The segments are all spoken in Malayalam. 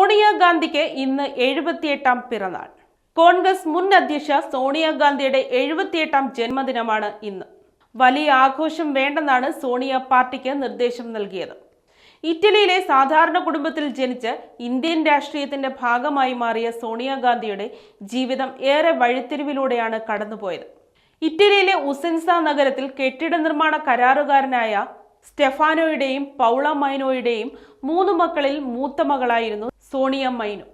സോണിയാഗാന്ധിക്ക് ഇന്ന് 78ാം പിറന്നാൾ. കോൺഗ്രസ് മുൻ അധ്യക്ഷ സോണിയാഗാന്ധിയുടെ 78ാം ജന്മദിനമാണ് ഇന്ന്. വലിയ ആഘോഷം വേണ്ടെന്നാണ് സോണിയ പാർട്ടിക്ക് നിർദ്ദേശം നൽകിയത്. ഇറ്റലിയിലെ സാധാരണ കുടുംബത്തിൽ ജനിച്ച് ഇന്ത്യൻ രാഷ്ട്രീയത്തിന്റെ ഭാഗമായി മാറിയ സോണിയാഗാന്ധിയുടെ ജീവിതം ഏറെ വഴിത്തിരിവിലൂടെയാണ് കടന്നുപോയത്. ഇറ്റലിയിലെ ഉസെൻസ നഗരത്തിൽ കെട്ടിട നിർമ്മാണ കരാറുകാരനായ സ്റ്റെഫാനോയുടെയും പൗള മൈനോയുടെയും 3 മക്കളിൽ മൂത്ത മകളായിരുന്നു സോണിയ മൈനോ.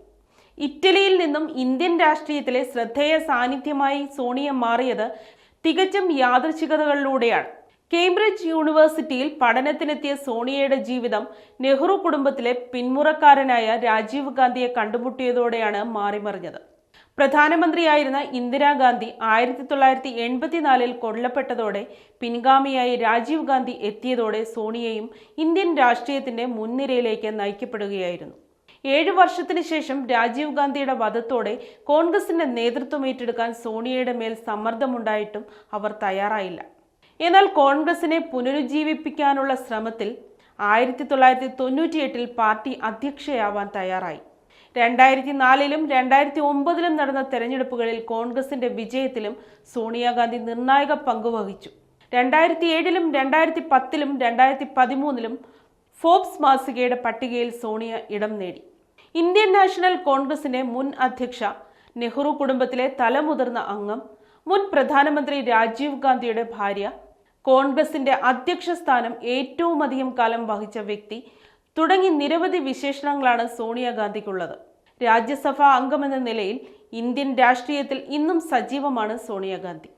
ഇറ്റലിയിൽ നിന്നും ഇന്ത്യൻ രാഷ്ട്രീയത്തിലെ ശ്രദ്ധേയ സാന്നിധ്യമായി സോണിയ മാറിയത് തികച്ചും യാദൃച്ഛികതകളിലൂടെയാണ്. കേംബ്രിഡ്ജ് യൂണിവേഴ്സിറ്റിയിൽ പഠനത്തിനെത്തിയ സോണിയയുടെ ജീവിതം നെഹ്റു കുടുംബത്തിലെ പിന്മുറക്കാരനായ രാജീവ് ഗാന്ധിയെ കണ്ടുമുട്ടിയതോടെയാണ് മാറിമറിഞ്ഞത്. പ്രധാനമന്ത്രിയായിരുന്ന ഇന്ദിരാഗാന്ധി 1984 കൊല്ലപ്പെട്ടതോടെ പിൻഗാമിയായി രാജീവ് ഗാന്ധി എത്തിയതോടെ സോണിയയും ഇന്ത്യൻ രാഷ്ട്രീയത്തിന്റെ മുൻനിരയിലേക്ക് നയിക്കപ്പെടുകയായിരുന്നു. 7 വർഷത്തിന് ശേഷം രാജീവ് ഗാന്ധിയുടെ വധത്തോടെ കോൺഗ്രസിന്റെ നേതൃത്വം ഏറ്റെടുക്കാൻ സോണിയയുടെ മേൽ സമ്മർദ്ദമുണ്ടായിട്ടും അവർ തയ്യാറായില്ല. എന്നാൽ കോൺഗ്രസിനെ പുനരുജ്ജീവിപ്പിക്കാനുള്ള ശ്രമത്തിൽ 1998 പാർട്ടി അധ്യക്ഷയാവാൻ തയ്യാറായി. 2004 2009 നടന്ന തെരഞ്ഞെടുപ്പുകളിൽ കോൺഗ്രസിന്റെ വിജയത്തിലും സോണിയാഗാന്ധി നിർണായക പങ്കുവഹിച്ചു. 2007 2010 2013 ഫോബ്സ് മാസികയുടെ പട്ടികയിൽ സോണിയ ഇടം നേടി. ഇന്ത്യൻ നാഷണൽ കോൺഗ്രസിന്റെ മുൻ അധ്യക്ഷ, നെഹ്റു കുടുംബത്തിലെ തലമുതിർന്ന അംഗം, മുൻ പ്രധാനമന്ത്രി രാജീവ് ഗാന്ധിയുടെ ഭാര്യ, കോൺഗ്രസിന്റെ അധ്യക്ഷ സ്ഥാനം ഏറ്റവുമധികം കാലം വഹിച്ച വ്യക്തി തുടങ്ങി നിരവധി വിശേഷണങ്ങളാണ് സോണിയാഗാന്ധിക്കുള്ളത്. രാജ്യസഭാ അംഗമെന്ന നിലയിൽ ഇന്ത്യൻ രാഷ്ട്രീയത്തിൽ ഇന്നും സജീവമാണ് സോണിയാഗാന്ധി.